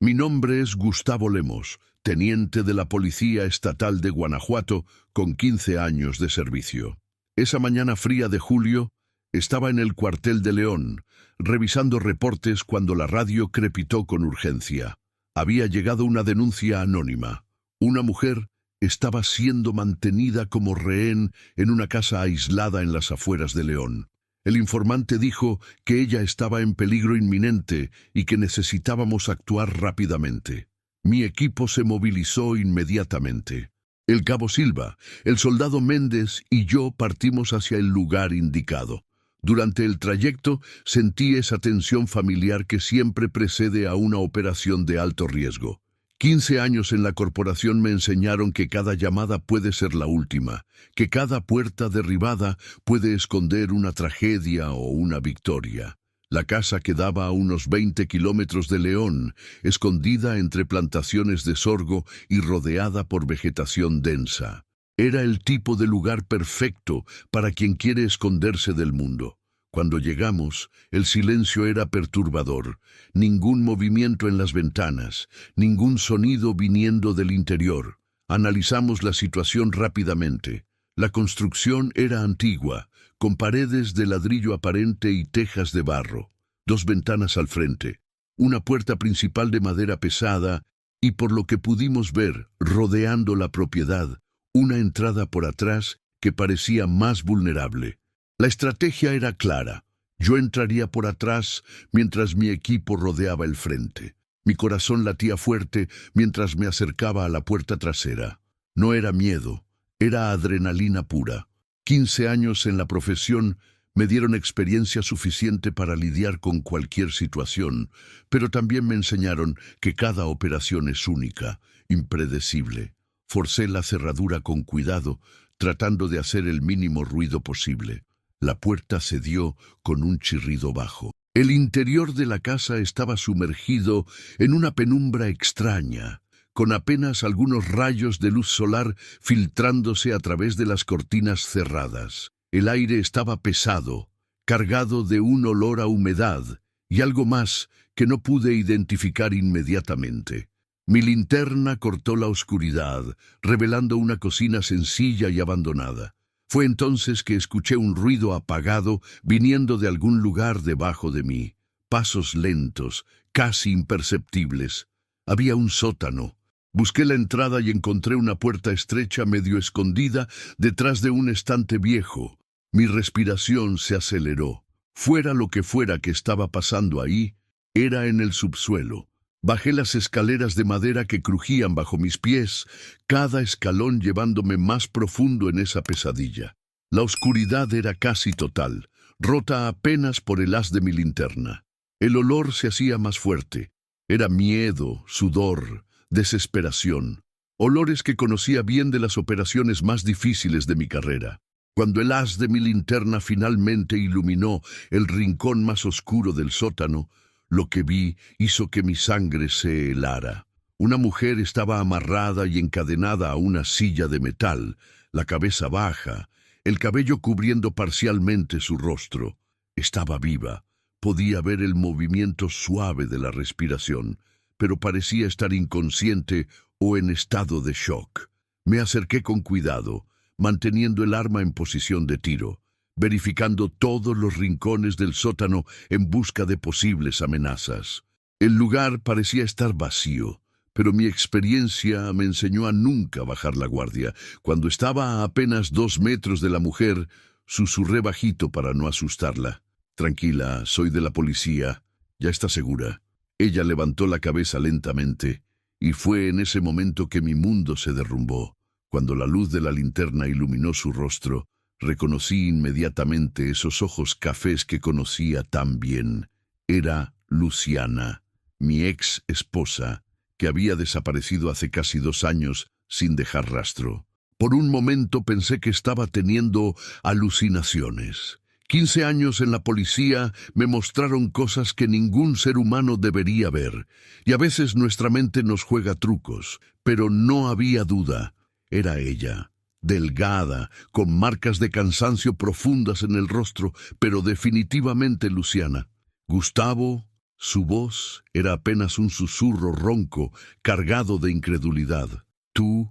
Mi nombre es Gustavo Lemos, teniente de la Policía Estatal de Guanajuato, con 15 años de servicio. Esa mañana fría de julio, estaba en el cuartel de León, revisando reportes cuando la radio crepitó con urgencia. Había llegado una denuncia anónima. Una mujer estaba siendo mantenida como rehén en una casa aislada en las afueras de León. El informante dijo que ella estaba en peligro inminente y que necesitábamos actuar rápidamente. Mi equipo se movilizó inmediatamente. El cabo Silva, el soldado Méndez y yo partimos hacia el lugar indicado. Durante el trayecto sentí esa tensión familiar que siempre precede a una operación de alto riesgo. 15 años en la corporación me enseñaron que cada llamada puede ser la última, que cada puerta derribada puede esconder una tragedia o una victoria. La casa quedaba a unos 20 kilómetros de León, escondida entre plantaciones de sorgo y rodeada por vegetación densa. Era el tipo de lugar perfecto para quien quiere esconderse del mundo. Cuando llegamos, el silencio era perturbador. Ningún movimiento en las ventanas, ningún sonido viniendo del interior. Analizamos la situación rápidamente. La construcción era antigua, con paredes de ladrillo aparente y tejas de barro. 2 ventanas al frente, una puerta principal de madera pesada y, por lo que pudimos ver, rodeando la propiedad, una entrada por atrás que parecía más vulnerable. La estrategia era clara. Yo entraría por atrás mientras mi equipo rodeaba el frente. Mi corazón latía fuerte mientras me acercaba a la puerta trasera. No era miedo, era adrenalina pura. 15 años en la profesión me dieron experiencia suficiente para lidiar con cualquier situación, pero también me enseñaron que cada operación es única, impredecible. Forcé la cerradura con cuidado, tratando de hacer el mínimo ruido posible. La puerta cedió con un chirrido bajo. El interior de la casa estaba sumergido en una penumbra extraña, con apenas algunos rayos de luz solar filtrándose a través de las cortinas cerradas. El aire estaba pesado, cargado de un olor a humedad y algo más que no pude identificar inmediatamente. Mi linterna cortó la oscuridad, revelando una cocina sencilla y abandonada. Fue entonces que escuché un ruido apagado viniendo de algún lugar debajo de mí. Pasos lentos, casi imperceptibles. Había un sótano. Busqué la entrada y encontré una puerta estrecha medio escondida detrás de un estante viejo. Mi respiración se aceleró. Fuera lo que fuera que estaba pasando ahí, era en el subsuelo. Bajé las escaleras de madera que crujían bajo mis pies, cada escalón llevándome más profundo en esa pesadilla. La oscuridad era casi total, rota apenas por el haz de mi linterna. El olor se hacía más fuerte. Era miedo, sudor, desesperación. Olores que conocía bien de las operaciones más difíciles de mi carrera. Cuando el haz de mi linterna finalmente iluminó el rincón más oscuro del sótano, lo que vi hizo que mi sangre se helara. Una mujer estaba amarrada y encadenada a una silla de metal, la cabeza baja, el cabello cubriendo parcialmente su rostro. Estaba viva. Podía ver el movimiento suave de la respiración, pero parecía estar inconsciente o en estado de shock. Me acerqué con cuidado, manteniendo el arma en posición de tiro, verificando todos los rincones del sótano en busca de posibles amenazas. El lugar parecía estar vacío, pero mi experiencia me enseñó a nunca bajar la guardia. Cuando estaba a apenas 2 metros de la mujer, susurré bajito para no asustarla. «Tranquila, soy de la policía. ¿Ya está segura?» Ella levantó la cabeza lentamente, y fue en ese momento que mi mundo se derrumbó. Cuando la luz de la linterna iluminó su rostro, reconocí inmediatamente esos ojos cafés que conocía tan bien. Era Luciana, mi ex esposa, que había desaparecido hace casi 2 años sin dejar rastro. Por un momento pensé que estaba teniendo alucinaciones. 15 años en la policía me mostraron cosas que ningún ser humano debería ver, y a veces nuestra mente nos juega trucos, pero no había duda. Era ella. Delgada, con marcas de cansancio profundas en el rostro, pero definitivamente Luciana. Gustavo, Su voz era apenas un susurro ronco, cargado de incredulidad. ¿Tú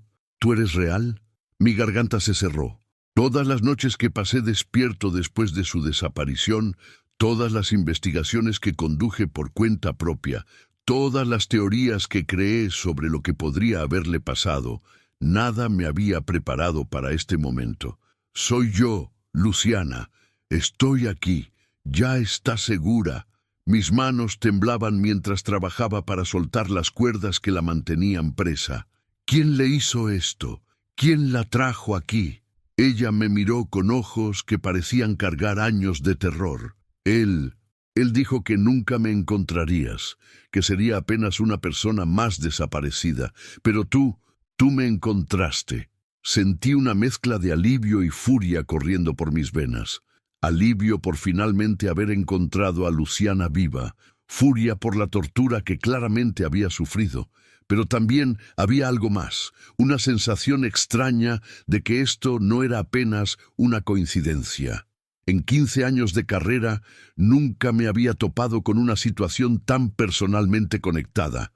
eres real? Mi garganta se cerró. Todas las noches que pasé despierto después de su desaparición, todas las investigaciones que conduje por cuenta propia, todas las teorías que creé sobre lo que podría haberle pasado, nada me había preparado para este momento. Soy yo, Luciana. Estoy aquí. Ya está segura. Mis manos temblaban mientras trabajaba para soltar las cuerdas que la mantenían presa. ¿Quién le hizo esto? ¿Quién la trajo aquí? Ella me miró con ojos que parecían cargar años de terror. Él dijo que nunca me encontrarías, que sería apenas una persona más desaparecida, pero tú me encontraste. Sentí una mezcla de alivio y furia corriendo por mis venas. Alivio por finalmente haber encontrado a Luciana viva, furia por la tortura que claramente había sufrido, pero también había algo más, una sensación extraña de que esto no era apenas una coincidencia. En 15 años de carrera, nunca me había topado con una situación tan personalmente conectada.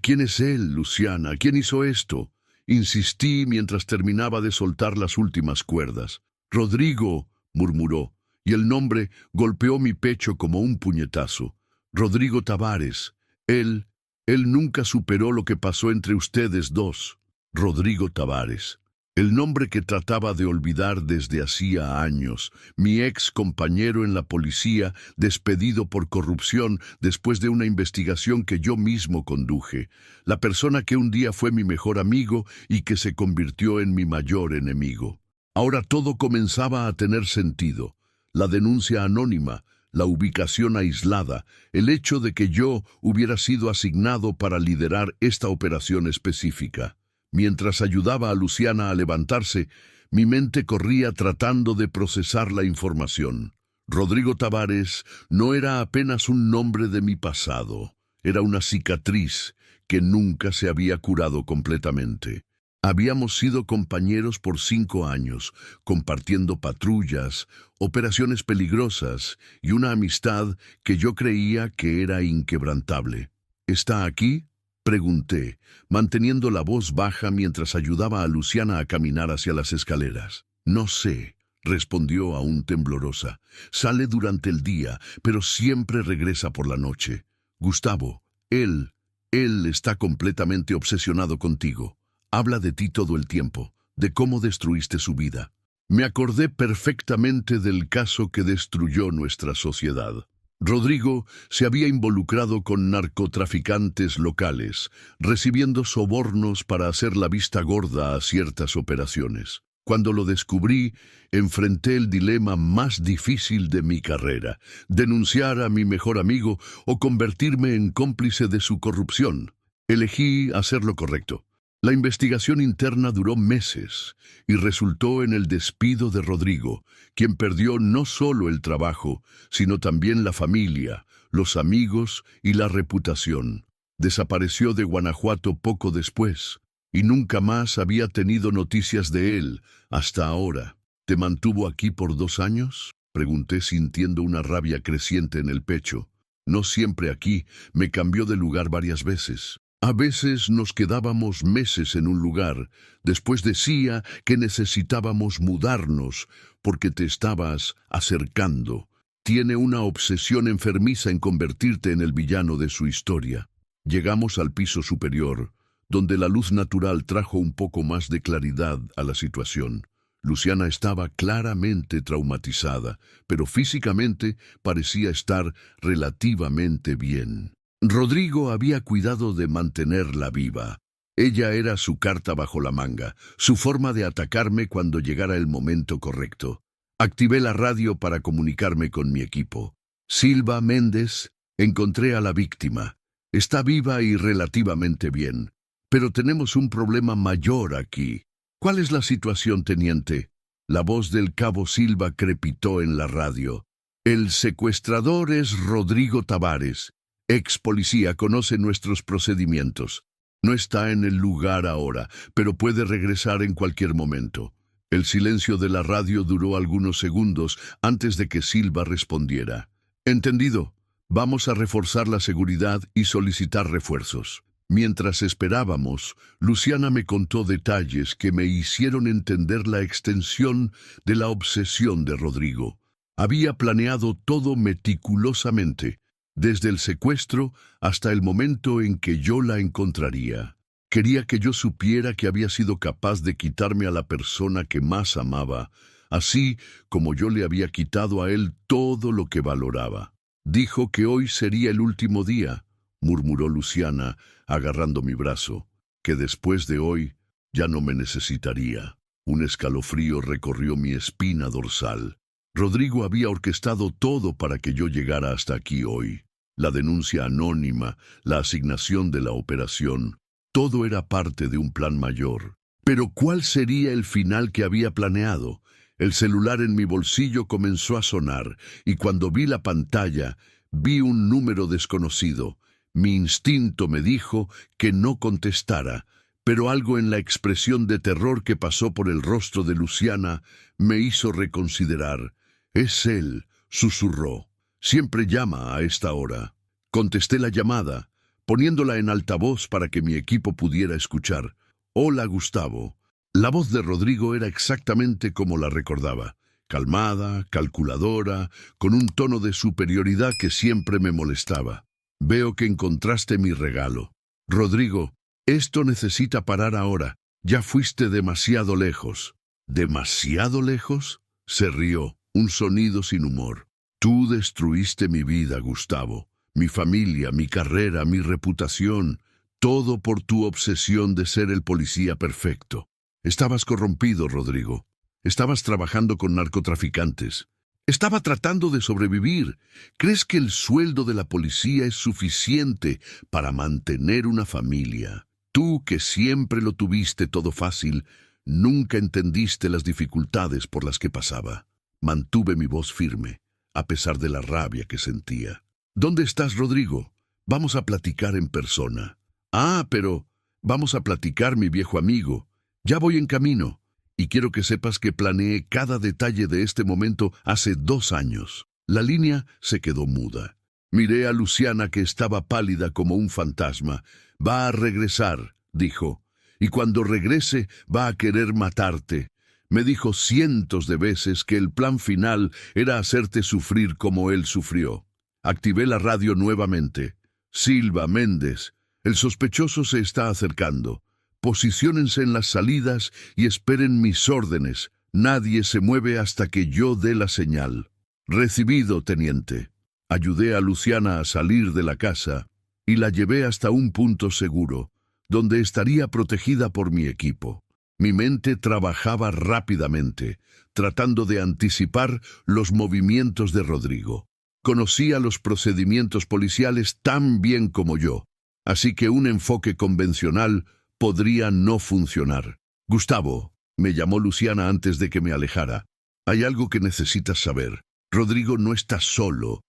¿Quién es él, Luciana? ¿Quién hizo esto? Insistí mientras terminaba de soltar las últimas cuerdas. Rodrigo, murmuró, y el nombre golpeó mi pecho como un puñetazo. Rodrigo Tavares. Él nunca superó lo que pasó entre ustedes dos. Rodrigo Tavares. El nombre que trataba de olvidar desde hacía años, mi ex compañero en la policía, despedido por corrupción después de una investigación que yo mismo conduje, la persona que un día fue mi mejor amigo y que se convirtió en mi mayor enemigo. Ahora todo comenzaba a tener sentido. La denuncia anónima, la ubicación aislada, el hecho de que yo hubiera sido asignado para liderar esta operación específica. Mientras ayudaba a Luciana a levantarse, mi mente corría tratando de procesar la información. Rodrigo Tavares no era apenas un nombre de mi pasado, era una cicatriz que nunca se había curado completamente. Habíamos sido compañeros por 5 años, compartiendo patrullas, operaciones peligrosas y una amistad que yo creía que era inquebrantable. ¿Está aquí?, pregunté, manteniendo la voz baja mientras ayudaba a Luciana a caminar hacia las escaleras. No sé, respondió aún temblorosa. Sale durante el día, pero siempre regresa por la noche. Gustavo, él está completamente obsesionado contigo. Habla de ti todo el tiempo, de cómo destruiste su vida. Me acordé perfectamente del caso que destruyó nuestra sociedad. Rodrigo se había involucrado con narcotraficantes locales, recibiendo sobornos para hacer la vista gorda a ciertas operaciones. Cuando lo descubrí, enfrenté el dilema más difícil de mi carrera: denunciar a mi mejor amigo o convertirme en cómplice de su corrupción. Elegí hacer lo correcto. La investigación interna duró meses y resultó en el despido de Rodrigo, quien perdió no solo el trabajo, sino también la familia, los amigos y la reputación. Desapareció de Guanajuato poco después, y nunca más había tenido noticias de él hasta ahora. ¿Te mantuvo aquí por 2 años?, pregunté sintiendo una rabia creciente en el pecho. No siempre aquí, me cambió de lugar varias veces. A veces nos quedábamos meses en un lugar, después decía que necesitábamos mudarnos porque te estabas acercando. Tiene una obsesión enfermiza en convertirte en el villano de su historia. Llegamos al piso superior, donde la luz natural trajo un poco más de claridad a la situación. Luciana estaba claramente traumatizada, pero físicamente parecía estar relativamente bien. Rodrigo había cuidado de mantenerla viva. Ella era su carta bajo la manga, su forma de atacarme cuando llegara el momento correcto. Activé la radio para comunicarme con mi equipo. Silva Méndez, encontré a la víctima. Está viva y relativamente bien. Pero tenemos un problema mayor aquí. ¿Cuál es la situación, teniente? La voz del cabo Silva crepitó en la radio. El secuestrador es Rodrigo Tavares. Ex policía, conoce nuestros procedimientos. No está en el lugar ahora, pero puede regresar en cualquier momento. El silencio de la radio duró algunos segundos antes de que Silva respondiera. Entendido. Vamos a reforzar la seguridad y solicitar refuerzos. Mientras esperábamos, Luciana me contó detalles que me hicieron entender la extensión de la obsesión de Rodrigo. Había planeado todo meticulosamente, desde el secuestro hasta el momento en que yo la encontraría. Quería que yo supiera que había sido capaz de quitarme a la persona que más amaba, así como yo le había quitado a él todo lo que valoraba. Dijo que hoy sería el último día, murmuró Luciana, agarrando mi brazo, que después de hoy ya no me necesitaría. Un escalofrío recorrió mi espina dorsal. Rodrigo había orquestado todo para que yo llegara hasta aquí hoy. La denuncia anónima, la asignación de la operación, todo era parte de un plan mayor. Pero ¿cuál sería el final que había planeado? El celular en mi bolsillo comenzó a sonar, y cuando vi la pantalla, vi un número desconocido. Mi instinto me dijo que no contestara, pero algo en la expresión de terror que pasó por el rostro de Luciana me hizo reconsiderar. «Es él», susurró. «Siempre llama a esta hora». Contesté la llamada, poniéndola en altavoz para que mi equipo pudiera escuchar. «Hola, Gustavo». La voz de Rodrigo era exactamente como la recordaba, calmada, calculadora, con un tono de superioridad que siempre me molestaba. «Veo que encontraste mi regalo. Rodrigo, esto necesita parar ahora. Ya fuiste demasiado lejos». «¿Demasiado lejos?», se rió, un sonido sin humor. «Tú destruiste mi vida, Gustavo, mi familia, mi carrera, mi reputación, todo por tu obsesión de ser el policía perfecto. Estabas corrompido, Rodrigo. Estabas trabajando con narcotraficantes. Estaba tratando de sobrevivir. ¿Crees que el sueldo de la policía es suficiente para mantener una familia? Tú, que siempre lo tuviste todo fácil, nunca entendiste las dificultades por las que pasaba». Mantuve mi voz firme, a pesar de la rabia que sentía. «¿Dónde estás, Rodrigo? Vamos a platicar en persona». «Ah, pero vamos a platicar, mi viejo amigo. Ya voy en camino. Y quiero que sepas que planeé cada detalle de este momento hace 2 años». La línea se quedó muda. Miré a Luciana, que estaba pálida como un fantasma. «Va a regresar», dijo. «Y cuando regrese va a querer matarte. Me dijo cientos de veces que el plan final era hacerte sufrir como él sufrió». Activé la radio nuevamente. «Silva, Méndez, el sospechoso se está acercando. Posiciónense en las salidas y esperen mis órdenes. Nadie se mueve hasta que yo dé la señal». «Recibido, teniente». Ayudé a Luciana a salir de la casa y la llevé hasta un punto seguro, donde estaría protegida por mi equipo. Mi mente trabajaba rápidamente, tratando de anticipar los movimientos de Rodrigo. Conocía los procedimientos policiales tan bien como yo, así que un enfoque convencional podría no funcionar. «Gustavo», me llamó Luciana antes de que me alejara, «hay algo que necesitas saber. Rodrigo no está solo.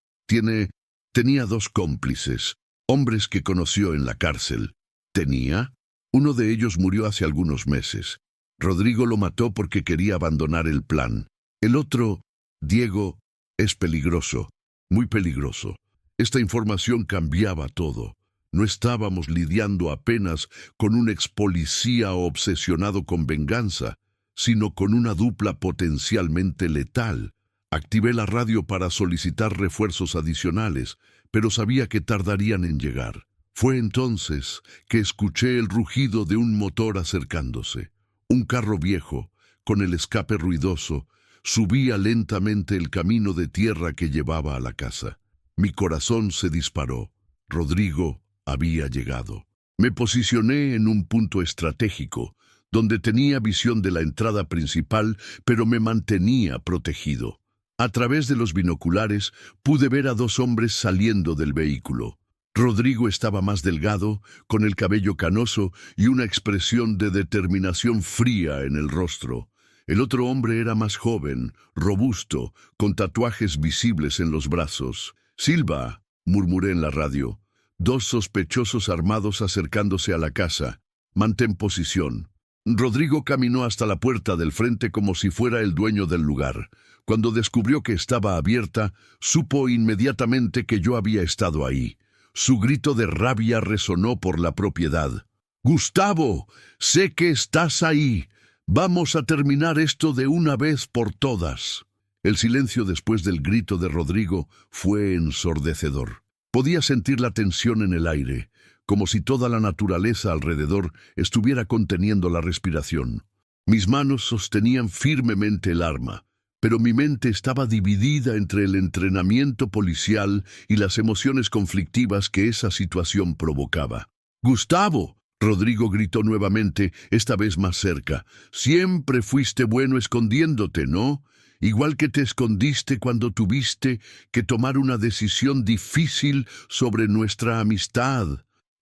Tenía 2 cómplices, hombres que conoció en la cárcel». «¿Tenía?» Uno de ellos murió hace algunos meses. Rodrigo lo mató porque quería abandonar el plan. El otro, Diego, es peligroso, muy peligroso. Esta información cambiaba todo. No estábamos lidiando apenas con un ex policía obsesionado con venganza, sino con una dupla potencialmente letal. Activé la radio para solicitar refuerzos adicionales, pero sabía que tardarían en llegar. Fue entonces que escuché el rugido de un motor acercándose. Un carro viejo, con el escape ruidoso, subía lentamente el camino de tierra que llevaba a la casa. Mi corazón se disparó. Rodrigo había llegado. Me posicioné en un punto estratégico, donde tenía visión de la entrada principal, pero me mantenía protegido. A través de los binoculares pude ver a 2 hombres saliendo del vehículo. Rodrigo estaba más delgado, con el cabello canoso y una expresión de determinación fría en el rostro. El otro hombre era más joven, robusto, con tatuajes visibles en los brazos. «Silva», murmuré en la radio. 2 sospechosos armados acercándose a la casa. «Mantén posición». Rodrigo caminó hasta la puerta del frente como si fuera el dueño del lugar. Cuando descubrió que estaba abierta, supo inmediatamente que yo había estado ahí. Su grito de rabia resonó por la propiedad. «Gustavo, sé que estás ahí. Vamos a terminar esto de una vez por todas». El silencio después del grito de Rodrigo fue ensordecedor. Podía sentir la tensión en el aire, como si toda la naturaleza alrededor estuviera conteniendo la respiración. Mis manos sostenían firmemente el arma, pero mi mente estaba dividida entre el entrenamiento policial y las emociones conflictivas que esa situación provocaba. «¡Gustavo!», Rodrigo gritó nuevamente, esta vez más cerca. «Siempre fuiste bueno escondiéndote, ¿no? Igual que te escondiste cuando tuviste que tomar una decisión difícil sobre nuestra amistad».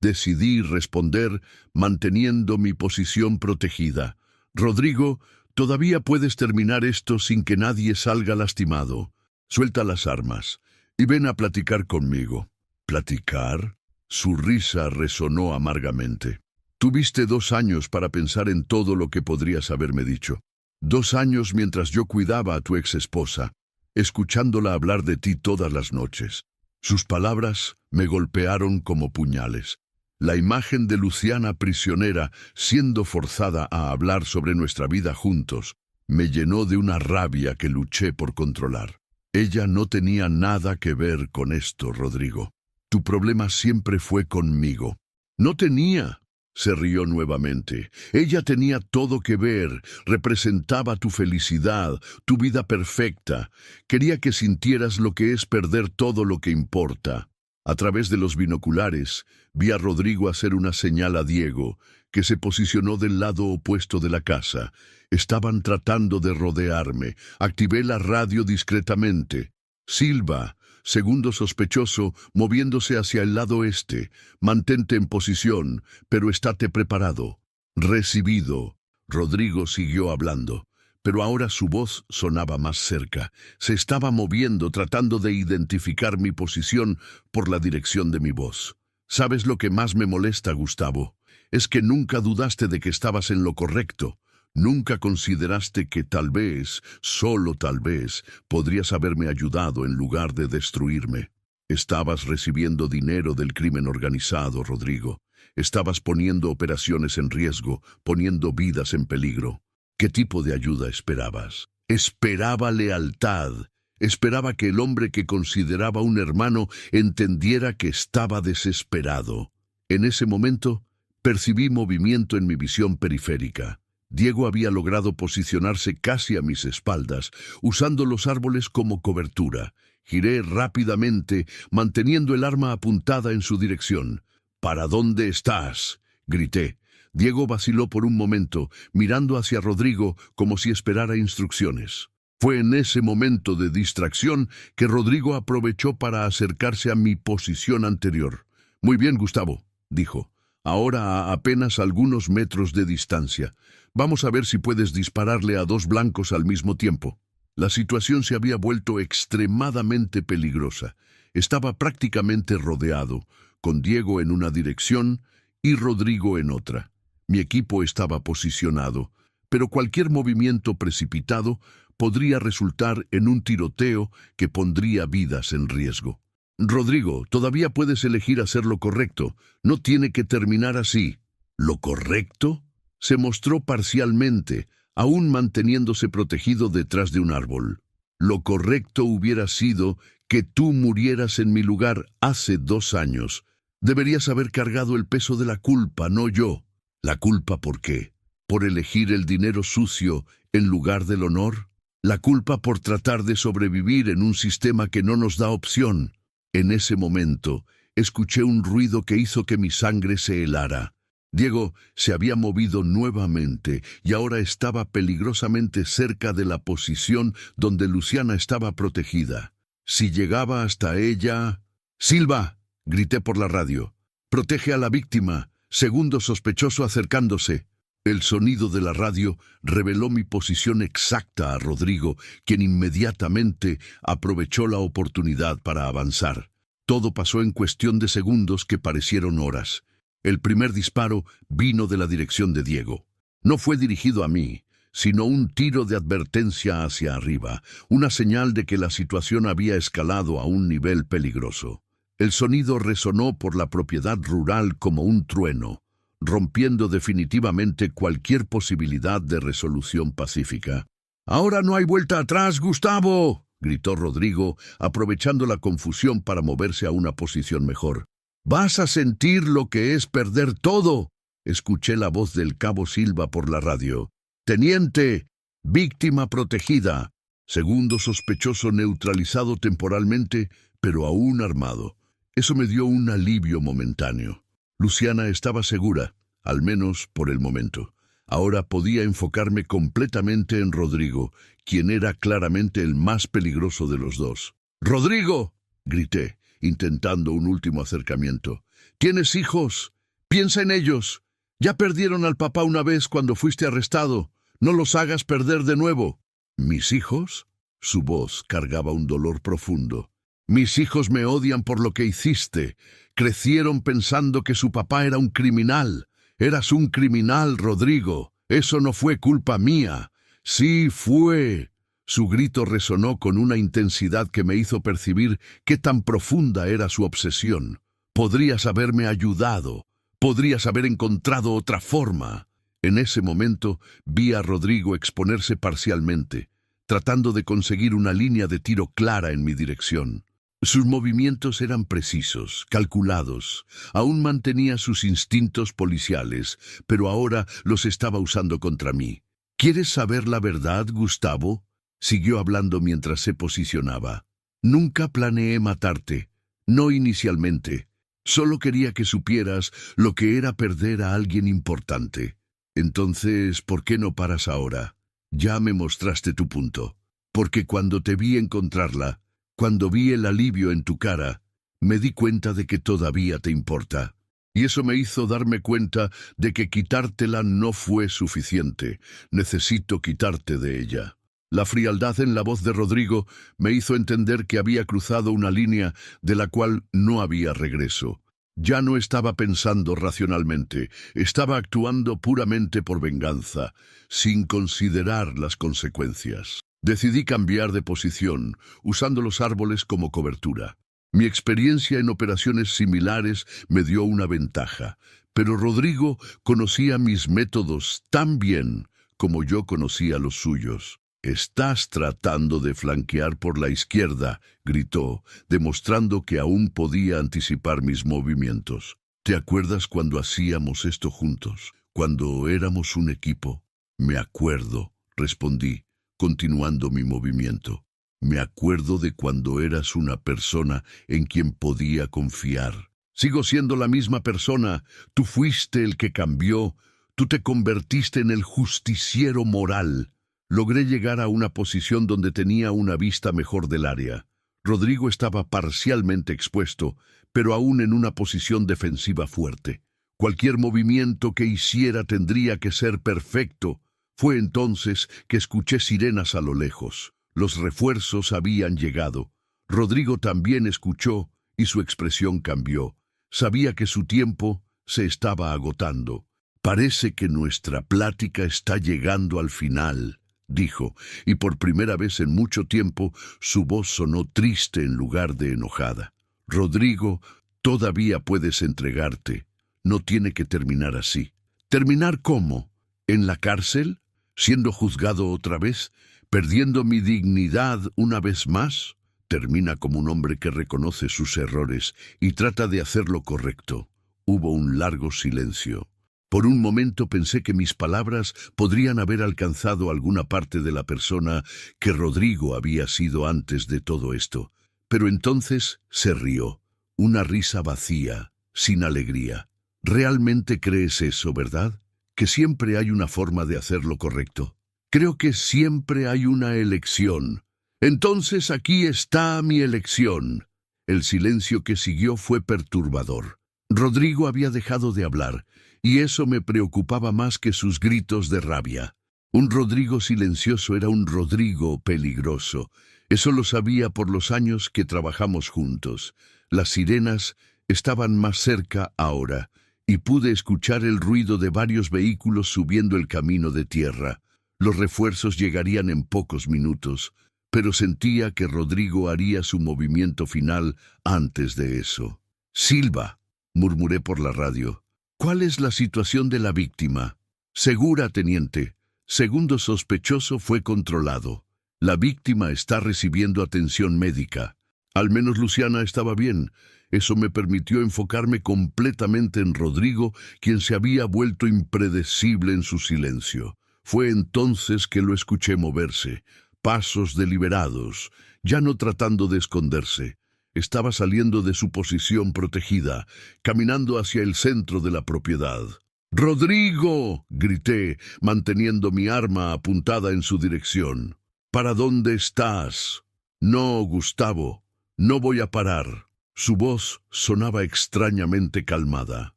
Decidí responder manteniendo mi posición protegida. «Rodrigo, todavía puedes terminar esto sin que nadie salga lastimado. Suelta las armas y ven a platicar conmigo». «¿Platicar?». Su risa resonó amargamente. «Tuviste 2 años para pensar en todo lo que podrías haberme dicho. 2 años mientras yo cuidaba a tu exesposa, escuchándola hablar de ti todas las noches». Sus palabras me golpearon como puñales. La imagen de Luciana prisionera, siendo forzada a hablar sobre nuestra vida juntos, me llenó de una rabia que luché por controlar. Ella no tenía nada que ver con esto, Rodrigo. Tu problema siempre fue conmigo. No tenía. Se rió nuevamente. Ella tenía todo que ver, representaba tu felicidad, tu vida perfecta. Quería que sintieras lo que es perder todo lo que importa. A través de los binoculares, vi a Rodrigo hacer una señal a Diego, que se posicionó del lado opuesto de la casa. Estaban tratando de rodearme. Activé la radio discretamente. «Silva, segundo sospechoso, moviéndose hacia el lado este. Mantente en posición, pero estate preparado». «Recibido». Rodrigo siguió hablando, pero ahora su voz sonaba más cerca. Se estaba moviendo, tratando de identificar mi posición por la dirección de mi voz. «¿Sabes lo que más me molesta, Gustavo? Es que nunca dudaste de que estabas en lo correcto. Nunca consideraste que tal vez, solo tal vez, podrías haberme ayudado en lugar de destruirme. Estabas recibiendo dinero del crimen organizado, Rodrigo. Estabas poniendo operaciones en riesgo, poniendo vidas en peligro. ¿Qué tipo de ayuda esperabas? Esperaba lealtad. Esperaba que el hombre que consideraba un hermano entendiera que estaba desesperado. En ese momento, percibí movimiento en mi visión periférica. Diego había logrado posicionarse casi a mis espaldas, usando los árboles como cobertura. Giré rápidamente, manteniendo el arma apuntada en su dirección. «¿Para dónde estás?», grité. Diego vaciló por un momento, mirando hacia Rodrigo como si esperara instrucciones. Fue en ese momento de distracción que Rodrigo aprovechó para acercarse a mi posición anterior. «Muy bien, Gustavo», dijo. «Ahora a apenas algunos metros de distancia. Vamos a ver si puedes dispararle a 2 blancos al mismo tiempo». La situación se había vuelto extremadamente peligrosa. Estaba prácticamente rodeado, con Diego en una dirección y Rodrigo en otra. Mi equipo estaba posicionado, pero cualquier movimiento precipitado podría resultar en un tiroteo que pondría vidas en riesgo. «Rodrigo, todavía puedes elegir hacer lo correcto. No tiene que terminar así». «¿Lo correcto?». Se mostró parcialmente, aún manteniéndose protegido detrás de un árbol. «Lo correcto hubiera sido que tú murieras en mi lugar hace 2 años. Deberías haber cargado el peso de la culpa, no yo». «¿La culpa por qué? ¿Por elegir el dinero sucio en lugar del honor? ¿La culpa por tratar de sobrevivir en un sistema que no nos da opción?». En ese momento, escuché un ruido que hizo que mi sangre se helara. Diego se había movido nuevamente y ahora estaba peligrosamente cerca de la posición donde Luciana estaba protegida. Si llegaba hasta ella... «Silva», grité por la radio. «Protege a la víctima. Segundo sospechoso acercándose». El sonido de la radio reveló mi posición exacta a Rodrigo, quien inmediatamente aprovechó la oportunidad para avanzar. Todo pasó en cuestión de segundos que parecieron horas. El primer disparo vino de la dirección de Diego. No fue dirigido a mí, sino un tiro de advertencia hacia arriba, una señal de que la situación había escalado a un nivel peligroso. El sonido resonó por la propiedad rural como un trueno, rompiendo definitivamente cualquier posibilidad de resolución pacífica. «¡Ahora no hay vuelta atrás, Gustavo!», gritó Rodrigo, aprovechando la confusión para moverse a una posición mejor. «¡Vas a sentir lo que es perder todo!», escuché la voz del cabo Silva por la radio. «Teniente, víctima protegida. Segundo sospechoso neutralizado temporalmente, pero aún armado». Eso me dio un alivio momentáneo. Luciana estaba segura, al menos por el momento. Ahora podía enfocarme completamente en Rodrigo, quien era claramente el más peligroso de los dos. «¡Rodrigo!», grité, intentando un último acercamiento. «¿Tienes hijos? Piensa en ellos. Ya perdieron al papá una vez cuando fuiste arrestado. No los hagas perder de nuevo». «¿Mis hijos?». Su voz cargaba un dolor profundo. «Mis hijos me odian por lo que hiciste. Crecieron pensando que su papá era un criminal. Eras un criminal, Rodrigo. Eso no fue culpa mía». «Sí fue». Su grito resonó con una intensidad que me hizo percibir qué tan profunda era su obsesión. «Podrías haberme ayudado. Podrías haber encontrado otra forma». En ese momento vi a Rodrigo exponerse parcialmente, tratando de conseguir una línea de tiro clara en mi dirección. Sus movimientos eran precisos, calculados. Aún mantenía sus instintos policiales, pero ahora los estaba usando contra mí. «¿Quieres saber la verdad, Gustavo?», siguió hablando mientras se posicionaba. «Nunca planeé matarte, no inicialmente. Solo quería que supieras lo que era perder a alguien importante. Entonces, ¿por qué no paras ahora? Ya me mostraste tu punto. Porque cuando te vi encontrarla, cuando vi el alivio en tu cara, me di cuenta de que todavía te importa. Y eso me hizo darme cuenta de que quitártela no fue suficiente. Necesito quitarte de ella». La frialdad en la voz de Rodrigo me hizo entender que había cruzado una línea de la cual no había regreso. Ya no estaba pensando racionalmente, estaba actuando puramente por venganza, sin considerar las consecuencias. Decidí cambiar de posición, usando los árboles como cobertura. Mi experiencia en operaciones similares me dio una ventaja, pero Rodrigo conocía mis métodos tan bien como yo conocía los suyos. «Estás tratando de flanquear por la izquierda», gritó, demostrando que aún podía anticipar mis movimientos. «¿Te acuerdas cuando hacíamos esto juntos? Cuando éramos un equipo?» «Me acuerdo», respondí, continuando mi movimiento. «Me acuerdo de cuando eras una persona en quien podía confiar. Sigo siendo la misma persona. Tú fuiste el que cambió. Tú te convertiste en el justiciero moral». Logré llegar a una posición donde tenía una vista mejor del área. Rodrigo estaba parcialmente expuesto, pero aún en una posición defensiva fuerte. Cualquier movimiento que hiciera tendría que ser perfecto. Fue entonces que escuché sirenas a lo lejos. Los refuerzos habían llegado. Rodrigo también escuchó y su expresión cambió. Sabía que su tiempo se estaba agotando. «Parece que nuestra plática está llegando al final», dijo, y por primera vez en mucho tiempo su voz sonó triste en lugar de enojada. «Rodrigo, todavía puedes entregarte. No tiene que terminar así». «¿Terminar cómo? ¿En la cárcel? ¿Siendo juzgado otra vez? ¿Perdiendo mi dignidad una vez más?» «Termina como un hombre que reconoce sus errores y trata de hacer lo correcto». Hubo un largo silencio. Por un momento pensé que mis palabras podrían haber alcanzado alguna parte de la persona que Rodrigo había sido antes de todo esto. Pero entonces se rió, una risa vacía, sin alegría. «¿Realmente crees eso, verdad? ¿Que siempre hay una forma de hacer lo correcto? Creo que siempre hay una elección. Entonces aquí está mi elección». El silencio que siguió fue perturbador. Rodrigo había dejado de hablar, y eso me preocupaba más que sus gritos de rabia. Un Rodrigo silencioso era un Rodrigo peligroso. Eso lo sabía por los años que trabajamos juntos. Las sirenas estaban más cerca ahora, y pude escuchar el ruido de varios vehículos subiendo el camino de tierra. Los refuerzos llegarían en pocos minutos, pero sentía que Rodrigo haría su movimiento final antes de eso. «Silva», murmuré por la radio. «¿Cuál es la situación de la víctima?» «Segura, teniente. Segundo sospechoso fue controlado. La víctima está recibiendo atención médica. Al menos Luciana estaba bien. Eso me permitió enfocarme completamente en Rodrigo, quien se había vuelto impredecible en su silencio. Fue entonces que lo escuché moverse, pasos deliberados, ya no tratando de esconderse. Estaba saliendo de su posición protegida, caminando hacia el centro de la propiedad. «¡Rodrigo!», grité, manteniendo mi arma apuntada en su dirección. «¿Para dónde estás?» «No, Gustavo, no voy a parar». Su voz sonaba extrañamente calmada.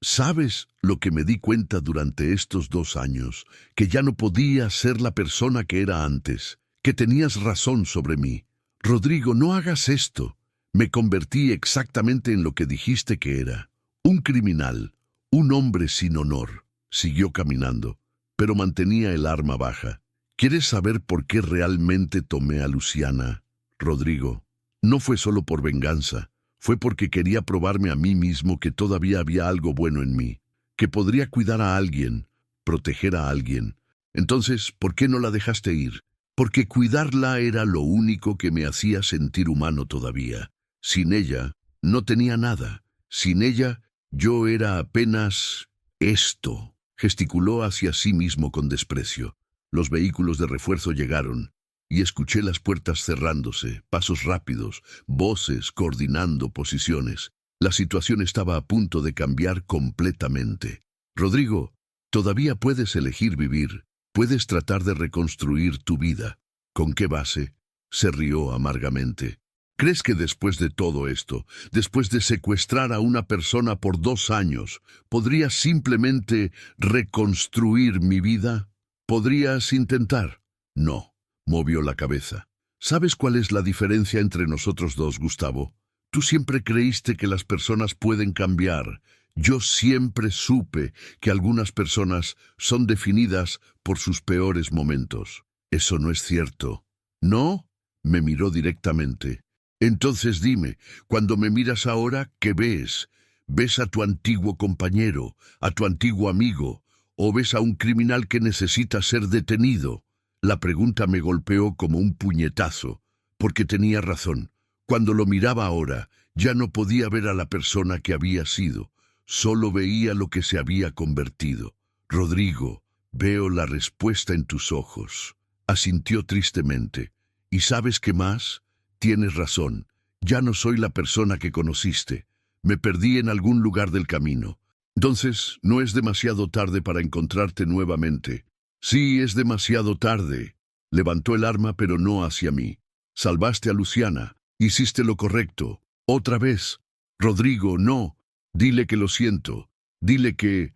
«¿Sabes lo que me di cuenta durante estos 2 años? Que ya no podía ser la persona que era antes, que tenías razón sobre mí. Rodrigo, no hagas esto. Me convertí exactamente en lo que dijiste que era. Un criminal, un hombre sin honor». Siguió caminando, pero mantenía el arma baja. «¿Quieres saber por qué realmente tomé a Luciana, Rodrigo? No fue solo por venganza. Fue porque quería probarme a mí mismo que todavía había algo bueno en mí, que podría cuidar a alguien, proteger a alguien. Entonces, ¿por qué no la dejaste ir? Porque cuidarla era lo único que me hacía sentir humano todavía. Sin ella, no tenía nada. Sin ella, yo era apenas esto». Gesticuló hacia sí mismo con desprecio. Los vehículos de refuerzo llegaron, y escuché las puertas cerrándose, pasos rápidos, voces coordinando posiciones. La situación estaba a punto de cambiar completamente. «Rodrigo, todavía puedes elegir vivir. Puedes tratar de reconstruir tu vida». «¿Con qué base?», se rió amargamente. «¿Crees que después de todo esto, después de secuestrar a una persona por 2 años, podrías simplemente reconstruir mi vida? ¿Podrías intentar?» «No», movió la cabeza. «¿Sabes cuál es la diferencia entre nosotros dos, Gustavo? Tú siempre creíste que las personas pueden cambiar. Yo siempre supe que algunas personas son definidas por sus peores momentos». «Eso no es cierto». «¿No?», me miró directamente. «Entonces dime, cuando me miras ahora, ¿qué ves? ¿Ves a tu antiguo compañero, a tu antiguo amigo, o ves a un criminal que necesita ser detenido?» La pregunta me golpeó como un puñetazo, porque tenía razón. Cuando lo miraba ahora, ya no podía ver a la persona que había sido, solo veía lo que se había convertido. «Rodrigo, veo la respuesta en tus ojos», asintió tristemente. «¿Y sabes qué más? Tienes razón, ya no soy la persona que conociste. Me perdí en algún lugar del camino. Entonces, no es demasiado tarde para encontrarte nuevamente». «Sí, es demasiado tarde». Levantó el arma, pero no hacia mí. «Salvaste a Luciana. Hiciste lo correcto. Otra vez. Rodrigo, no. Dile que lo siento. Dile que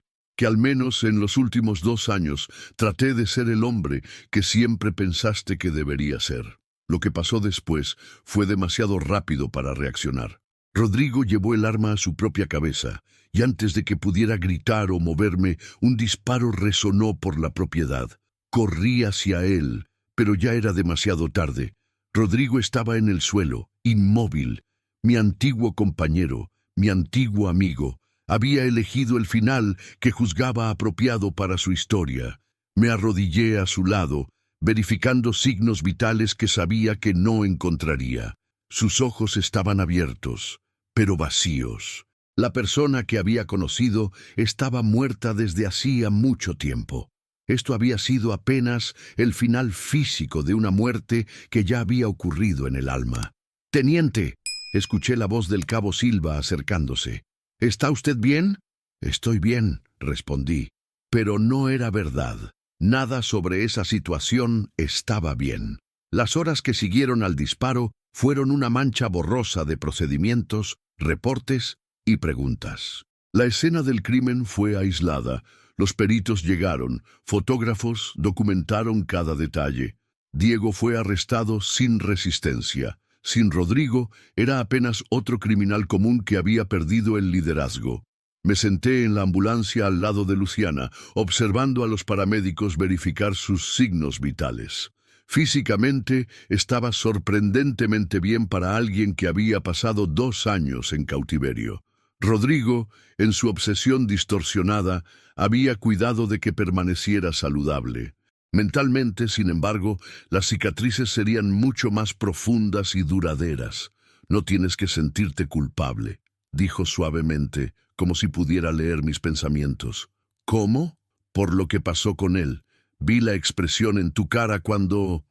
al menos en los últimos 2 años traté de ser el hombre que siempre pensaste que debería ser». Lo que pasó después fue demasiado rápido para reaccionar. Rodrigo llevó el arma a su propia cabeza, y antes de que pudiera gritar o moverme, un disparo resonó por la propiedad. Corrí hacia él, pero ya era demasiado tarde. Rodrigo estaba en el suelo, inmóvil. Mi antiguo compañero, mi antiguo amigo, había elegido el final que juzgaba apropiado para su historia. Me arrodillé a su lado, verificando signos vitales que sabía que no encontraría. Sus ojos estaban abiertos, pero vacíos. La persona que había conocido estaba muerta desde hacía mucho tiempo. Esto había sido apenas el final físico de una muerte que ya había ocurrido en el alma. «Teniente», escuché la voz del cabo Silva acercándose. «¿Está usted bien?» «Estoy bien», respondí. Pero no era verdad. Nada sobre esa situación estaba bien. Las horas que siguieron al disparo fueron una mancha borrosa de procedimientos, reportes y preguntas. La escena del crimen fue aislada. Los peritos llegaron, fotógrafos documentaron cada detalle. Diego fue arrestado sin resistencia. Sin Rodrigo, era apenas otro criminal común que había perdido el liderazgo. Me senté en la ambulancia al lado de Luciana, observando a los paramédicos verificar sus signos vitales. Físicamente estaba sorprendentemente bien para alguien que había pasado 2 años en cautiverio. Rodrigo, en su obsesión distorsionada, había cuidado de que permaneciera saludable. Mentalmente, sin embargo, las cicatrices serían mucho más profundas y duraderas. No tienes que sentirte culpable, dijo suavemente, como si pudiera leer mis pensamientos. ¿Cómo? Por lo que pasó con él. Vi la expresión en tu cara cuando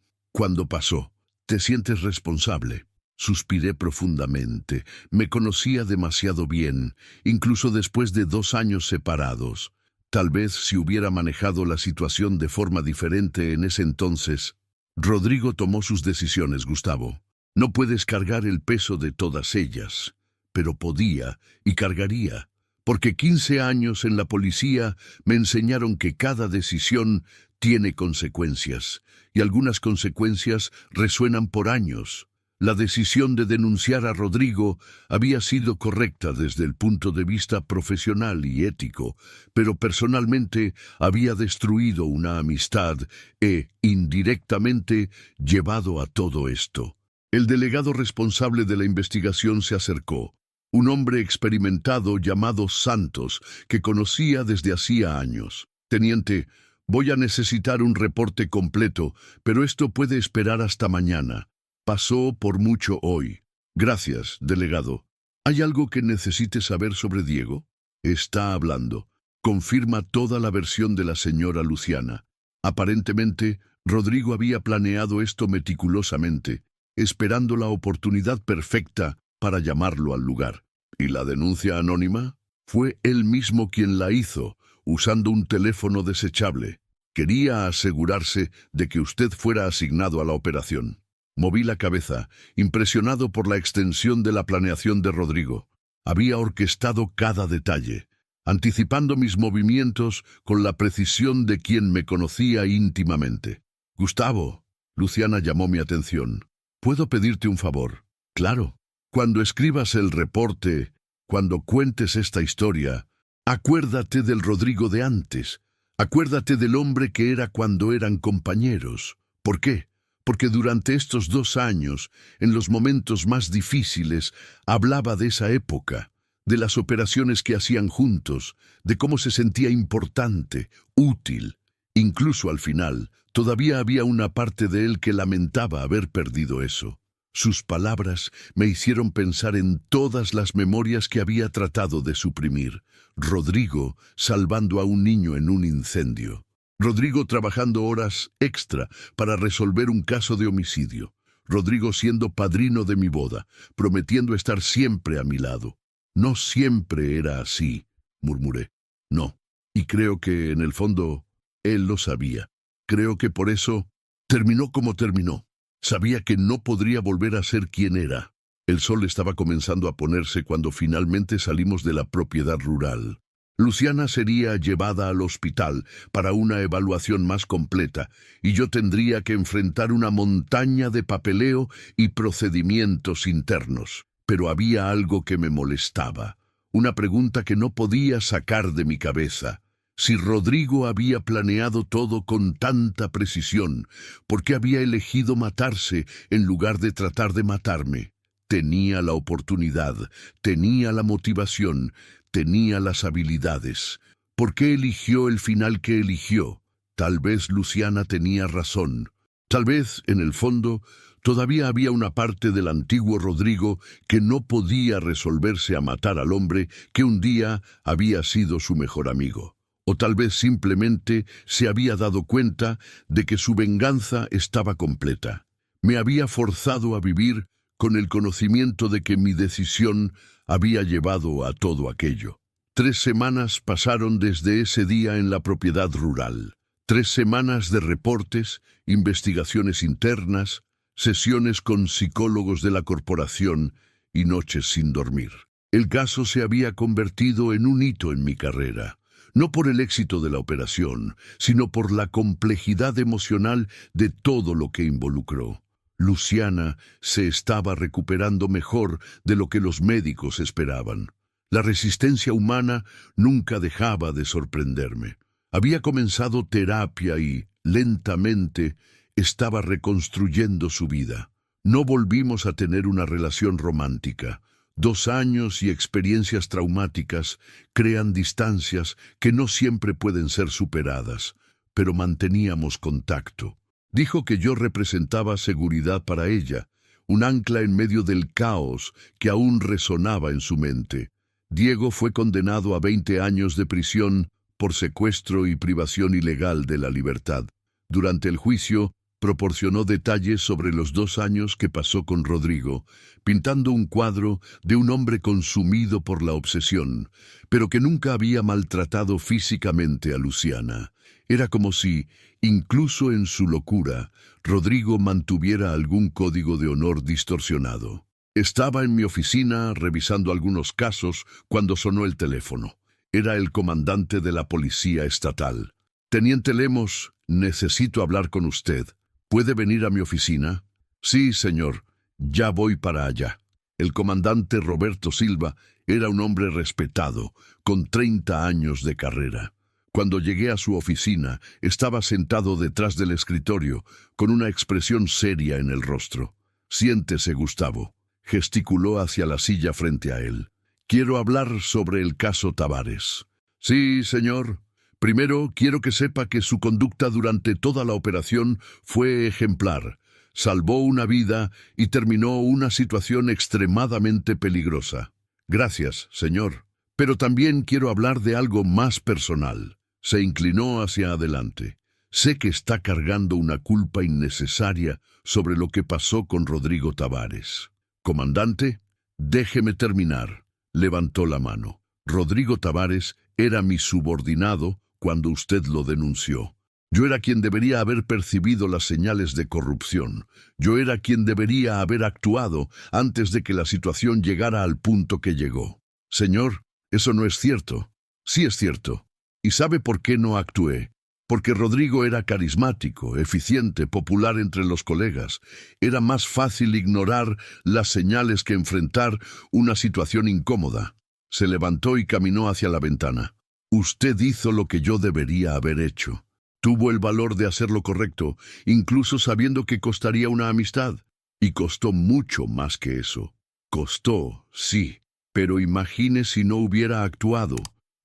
pasó. ¿Te sientes responsable? Suspiré profundamente. Me conocía demasiado bien, incluso después de 2 años separados. Tal vez si hubiera manejado la situación de forma diferente en ese entonces. Rodrigo tomó sus decisiones, Gustavo. No puedes cargar el peso de todas ellas, pero podía y cargaría, porque 15 años en la policía me enseñaron que cada decisión tiene consecuencias, y algunas consecuencias resuenan por años. La decisión de denunciar a Rodrigo había sido correcta desde el punto de vista profesional y ético, pero personalmente había destruido una amistad e, indirectamente, llevado a todo esto. El delegado responsable de la investigación se acercó, un hombre experimentado llamado Santos, que conocía desde hacía años. Teniente, voy a necesitar un reporte completo, pero esto puede esperar hasta mañana. Pasó por mucho hoy. Gracias, delegado. ¿Hay algo que necesite saber sobre Diego? Está hablando. Confirma toda la versión de la señora Luciana. Aparentemente, Rodrigo había planeado esto meticulosamente, esperando la oportunidad perfecta para llamarlo al lugar. ¿Y la denuncia anónima? Fue él mismo quien la hizo, usando un teléfono desechable. Quería asegurarse de que usted fuera asignado a la operación. Moví la cabeza, impresionado por la extensión de la planeación de Rodrigo. Había orquestado cada detalle, anticipando mis movimientos con la precisión de quien me conocía íntimamente. Gustavo, Luciana llamó mi atención. ¿Puedo pedirte un favor? Claro. Cuando escribas el reporte, cuando cuentes esta historia, acuérdate del Rodrigo de antes. Acuérdate del hombre que era cuando eran compañeros. ¿Por qué? Porque durante estos 2 años, en los momentos más difíciles, hablaba de esa época, de las operaciones que hacían juntos, de cómo se sentía importante, útil. Incluso al final, todavía había una parte de él que lamentaba haber perdido eso. Sus palabras me hicieron pensar en todas las memorias que había tratado de suprimir. Rodrigo salvando a un niño en un incendio. Rodrigo trabajando horas extra para resolver un caso de homicidio. Rodrigo siendo padrino de mi boda, prometiendo estar siempre a mi lado. No siempre era así, murmuré. No, y creo que en el fondo él lo sabía. Creo que por eso terminó como terminó. Sabía que no podría volver a ser quien era. El sol estaba comenzando a ponerse cuando finalmente salimos de la propiedad rural. Luciana sería llevada al hospital para una evaluación más completa, y yo tendría que enfrentar una montaña de papeleo y procedimientos internos. Pero había algo que me molestaba, una pregunta que no podía sacar de mi cabeza. Si Rodrigo había planeado todo con tanta precisión, ¿por qué había elegido matarse en lugar de tratar de matarme? Tenía la oportunidad, tenía la motivación, tenía las habilidades. ¿Por qué eligió el final que eligió? Tal vez Luciana tenía razón. Tal vez, en el fondo, todavía había una parte del antiguo Rodrigo que no podía resolverse a matar al hombre que un día había sido su mejor amigo. O tal vez simplemente se había dado cuenta de que su venganza estaba completa. Me había forzado a vivir con el conocimiento de que mi decisión había llevado a todo aquello. 3 semanas pasaron desde ese día en la propiedad rural. 3 semanas de reportes, investigaciones internas, sesiones con psicólogos de la corporación y noches sin dormir. El caso se había convertido en un hito en mi carrera. No por el éxito de la operación, sino por la complejidad emocional de todo lo que involucró. Luciana se estaba recuperando mejor de lo que los médicos esperaban. La resistencia humana nunca dejaba de sorprenderme. Había comenzado terapia y, lentamente, estaba reconstruyendo su vida. No volvimos a tener una relación romántica. 2 años y experiencias traumáticas crean distancias que no siempre pueden ser superadas, pero manteníamos contacto. Dijo que yo representaba seguridad para ella, un ancla en medio del caos que aún resonaba en su mente. Diego fue condenado a 20 años de prisión por secuestro y privación ilegal de la libertad. Durante el juicio, proporcionó detalles sobre los 2 años que pasó con Rodrigo, pintando un cuadro de un hombre consumido por la obsesión, pero que nunca había maltratado físicamente a Luciana. Era como si, incluso en su locura, Rodrigo mantuviera algún código de honor distorsionado. Estaba en mi oficina revisando algunos casos cuando sonó el teléfono. Era el comandante de la policía estatal. «Teniente Lemos, necesito hablar con usted. ¿Puede venir a mi oficina?» «Sí, señor. Ya voy para allá». El comandante Roberto Silva era un hombre respetado, con 30 años de carrera. Cuando llegué a su oficina, estaba sentado detrás del escritorio, con una expresión seria en el rostro. «Siéntese, Gustavo», gesticuló hacia la silla frente a él. «Quiero hablar sobre el caso Tavares». «Sí, señor. Primero, quiero que sepa que su conducta durante toda la operación fue ejemplar. Salvó una vida y terminó una situación extremadamente peligrosa». «Gracias, señor. Pero también quiero hablar de algo más personal». Se inclinó hacia adelante. «Sé que está cargando una culpa innecesaria sobre lo que pasó con Rodrigo Tavares». «Comandante, déjeme terminar». Levantó la mano. «Rodrigo Tavares era mi subordinado cuando usted lo denunció. Yo era quien debería haber percibido las señales de corrupción. Yo era quien debería haber actuado antes de que la situación llegara al punto que llegó». «Señor, eso no es cierto». «Sí es cierto. ¿Y sabe por qué no actué? Porque Rodrigo era carismático, eficiente, popular entre los colegas. Era más fácil ignorar las señales que enfrentar una situación incómoda». Se levantó y caminó hacia la ventana. «Usted hizo lo que yo debería haber hecho. Tuvo el valor de hacer lo correcto, incluso sabiendo que costaría una amistad. Y costó mucho más que eso. Costó, sí, pero imagine si no hubiera actuado.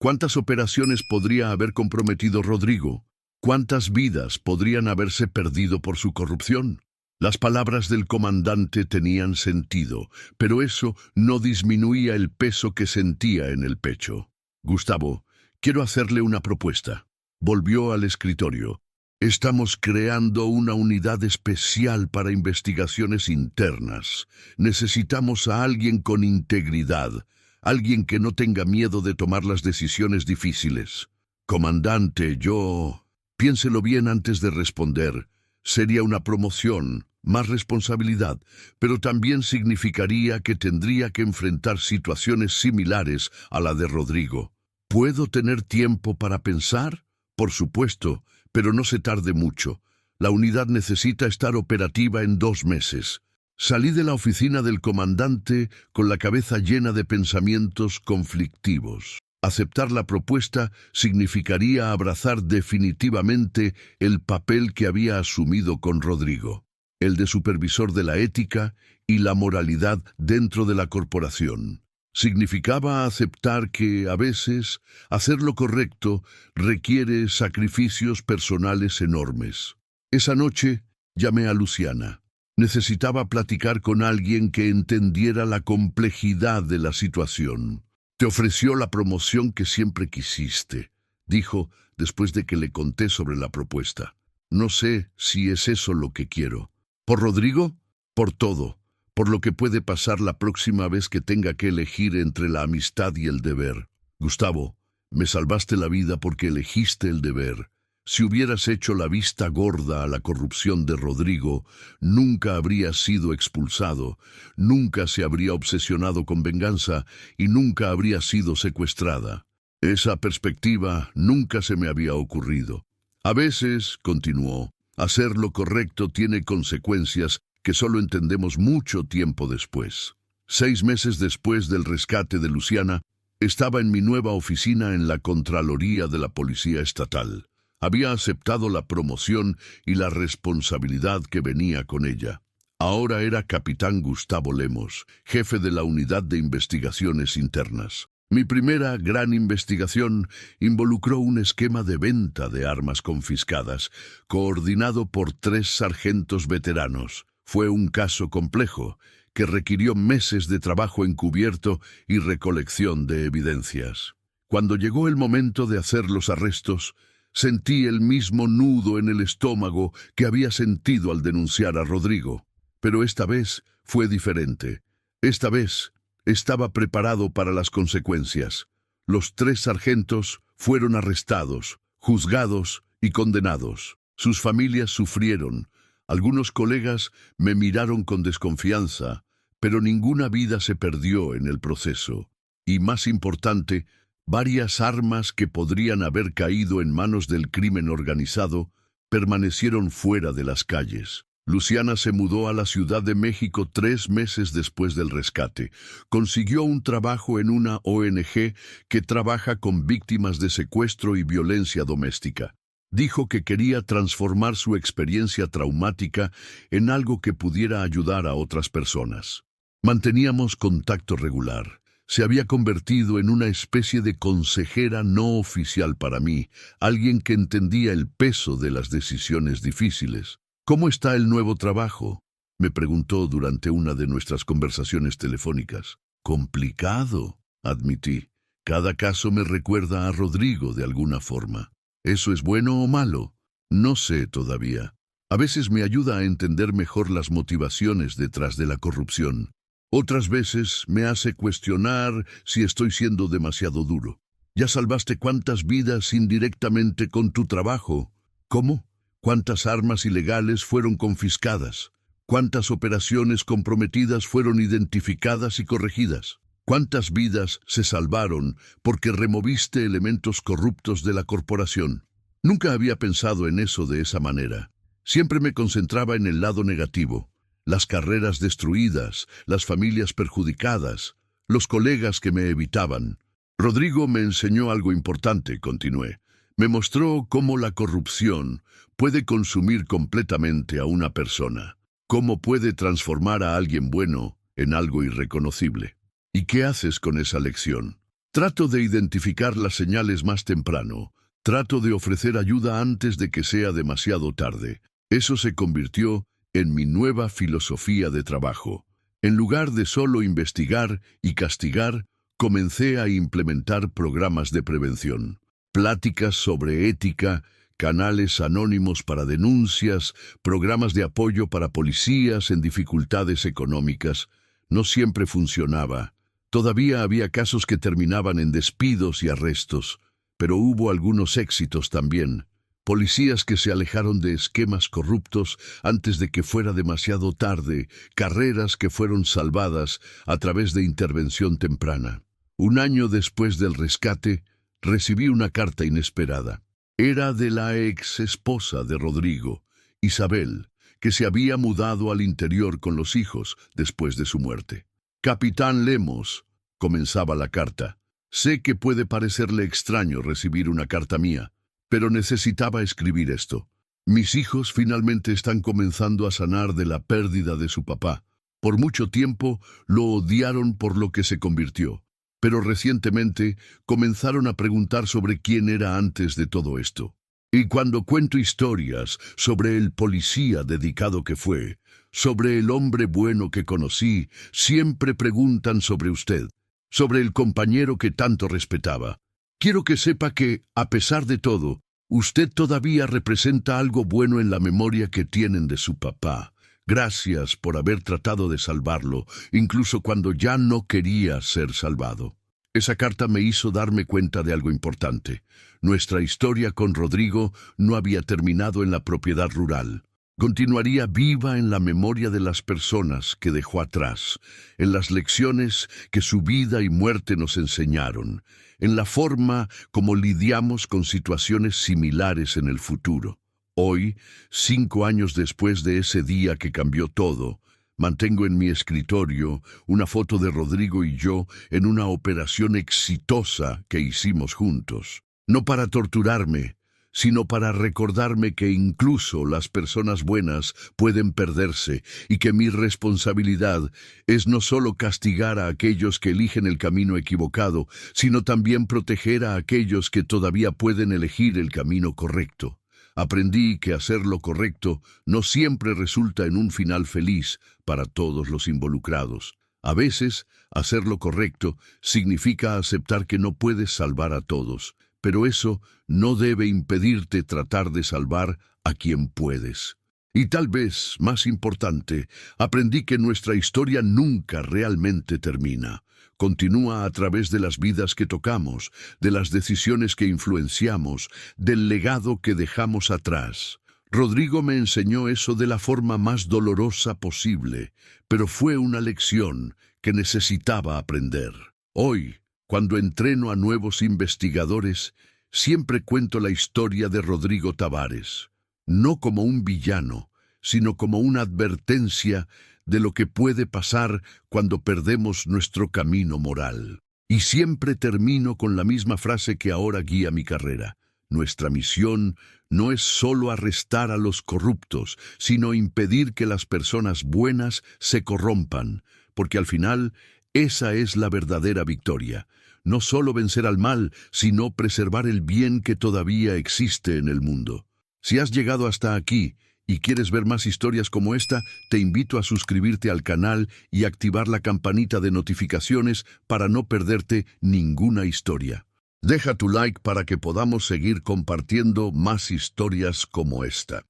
¿Cuántas operaciones podría haber comprometido Rodrigo? ¿Cuántas vidas podrían haberse perdido por su corrupción?» Las palabras del comandante tenían sentido, pero eso no disminuía el peso que sentía en el pecho. «Gustavo, quiero hacerle una propuesta». Volvió al escritorio. «Estamos creando una unidad especial para investigaciones internas. Necesitamos a alguien con integridad, alguien que no tenga miedo de tomar las decisiones difíciles». «Comandante, yo...» «Piénselo bien antes de responder. Sería una promoción, más responsabilidad, pero también significaría que tendría que enfrentar situaciones similares a la de Rodrigo. ¿Puedo tener tiempo para pensar? Por supuesto, pero no se tarde mucho. La unidad necesita estar operativa en 2 meses». Salí de la oficina del comandante con la cabeza llena de pensamientos conflictivos. Aceptar la propuesta significaría abrazar definitivamente el papel que había asumido con Rodrigo, el de supervisor de la ética y la moralidad dentro de la corporación. Significaba aceptar que, a veces, hacer lo correcto requiere sacrificios personales enormes. Esa noche llamé a Luciana. Necesitaba platicar con alguien que entendiera la complejidad de la situación. «Te ofreció la promoción que siempre quisiste», dijo después de que le conté sobre la propuesta. «No sé si es eso lo que quiero». «¿Por Rodrigo?» «Por todo. Por lo que puede pasar la próxima vez que tenga que elegir entre la amistad y el deber». «Gustavo, me salvaste la vida porque elegiste el deber. Si hubieras hecho la vista gorda a la corrupción de Rodrigo, nunca habrías sido expulsado, nunca se habría obsesionado con venganza y nunca habría sido secuestrada. Esa perspectiva nunca se me había ocurrido. A veces, continuó, hacer lo correcto tiene consecuencias que solo entendemos mucho tiempo después». 6 meses después del rescate de Luciana, Estaba en mi nueva oficina en la Contraloría de la Policía Estatal. Había aceptado la promoción y la responsabilidad que venía con ella. Ahora era capitán Gustavo Lemos, jefe de la Unidad de Investigaciones Internas. Mi primera gran investigación involucró un esquema de venta de armas confiscadas, coordinado por 3 sargentos veteranos. Fue un caso complejo, que requirió meses de trabajo encubierto y recolección de evidencias. Cuando llegó el momento de hacer los arrestos, sentí el mismo nudo en el estómago que había sentido al denunciar a Rodrigo. Pero esta vez fue diferente. Esta vez estaba preparado para las consecuencias. Los 3 sargentos fueron arrestados, juzgados y condenados. Sus familias sufrieron. Algunos colegas me miraron con desconfianza, pero ninguna vida se perdió en el proceso. Y más importante, varias armas que podrían haber caído en manos del crimen organizado permanecieron fuera de las calles. Luciana se mudó a la Ciudad de México 3 meses después del rescate. Consiguió un trabajo en una ONG que trabaja con víctimas de secuestro y violencia doméstica. Dijo que quería transformar su experiencia traumática en algo que pudiera ayudar a otras personas. Manteníamos contacto regular. Se había convertido en una especie de consejera no oficial para mí, alguien que entendía el peso de las decisiones difíciles. ¿Cómo está el nuevo trabajo?, me preguntó durante una de nuestras conversaciones telefónicas. Complicado, admití. Cada caso me recuerda a Rodrigo de alguna forma. ¿Eso es bueno o malo? No sé todavía. A veces me ayuda a entender mejor las motivaciones detrás de la corrupción. Otras veces me hace cuestionar si estoy siendo demasiado duro. ¿Ya salvaste cuántas vidas indirectamente con tu trabajo? ¿Cómo? ¿Cuántas armas ilegales fueron confiscadas? ¿Cuántas operaciones comprometidas fueron identificadas y corregidas? ¿Cuántas vidas se salvaron porque removiste elementos corruptos de la corporación? Nunca había pensado en eso de esa manera. Siempre me concentraba en el lado negativo. Las carreras destruidas, las familias perjudicadas, los colegas que me evitaban. Rodrigo me enseñó algo importante, continué. Me mostró cómo la corrupción puede consumir completamente a una persona, cómo puede transformar a alguien bueno en algo irreconocible. ¿Y qué haces con esa lección? Trato de identificar las señales más temprano, trato de ofrecer ayuda antes de que sea demasiado tarde. Eso se convirtió en mi nueva filosofía de trabajo. En lugar de solo investigar y castigar, comencé a implementar programas de prevención. Pláticas sobre ética, canales anónimos para denuncias, programas de apoyo para policías en dificultades económicas. No siempre funcionaba. Todavía había casos que terminaban en despidos y arrestos, pero hubo algunos éxitos también. Policías que se alejaron de esquemas corruptos antes de que fuera demasiado tarde, carreras que fueron salvadas a través de intervención temprana. Un año después del rescate, recibí una carta inesperada. Era de la ex esposa de Rodrigo, Isabel, que se había mudado al interior con los hijos después de su muerte. Capitán Lemos, comenzaba la carta. Sé que puede parecerle extraño recibir una carta mía, pero necesitaba escribir esto. Mis hijos finalmente están comenzando a sanar de la pérdida de su papá. Por mucho tiempo lo odiaron por lo que se convirtió, pero recientemente comenzaron a preguntar sobre quién era antes de todo esto. Y cuando cuento historias sobre el policía dedicado que fue, sobre el hombre bueno que conocí, siempre preguntan sobre usted, sobre el compañero que tanto respetaba. Quiero que sepa que, a pesar de todo, usted todavía representa algo bueno en la memoria que tienen de su papá. Gracias por haber tratado de salvarlo, incluso cuando ya no quería ser salvado. Esa carta me hizo darme cuenta de algo importante. Nuestra historia con Rodrigo no había terminado en la propiedad rural. Continuaría viva en la memoria de las personas que dejó atrás, en las lecciones que su vida y muerte nos enseñaron, en la forma como lidiamos con situaciones similares en el futuro. Hoy, 5 años después de ese día que cambió todo, Mantengo en mi escritorio una foto de Rodrigo y yo en una operación exitosa que hicimos juntos. No para torturarme, sino para recordarme que incluso las personas buenas pueden perderse y que mi responsabilidad es no solo castigar a aquellos que eligen el camino equivocado, sino también proteger a aquellos que todavía pueden elegir el camino correcto. Aprendí que hacer lo correcto no siempre resulta en un final feliz para todos los involucrados. A veces, hacer lo correcto significa aceptar que no puedes salvar a todos, pero eso no debe impedirte tratar de salvar a quien puedes. Y tal vez, más importante, aprendí que nuestra historia nunca realmente termina. Continúa a través de las vidas que tocamos, de las decisiones que influenciamos, del legado que dejamos atrás. Rodrigo me enseñó eso de la forma más dolorosa posible, pero fue una lección que necesitaba aprender. Hoy, cuando entreno a nuevos investigadores, siempre cuento la historia de Rodrigo Tavares, no como un villano, sino como una advertencia de lo que puede pasar cuando perdemos nuestro camino moral. Y siempre termino con la misma frase que ahora guía mi carrera. Nuestra misión no es solo arrestar a los corruptos, sino impedir que las personas buenas se corrompan, porque al final esa es la verdadera victoria. No solo vencer al mal, sino preservar el bien que todavía existe en el mundo. Si has llegado hasta aquí y quieres ver más historias como esta, te invito a suscribirte al canal y activar la campanita de notificaciones para no perderte ninguna historia. Deja tu like para que podamos seguir compartiendo más historias como esta.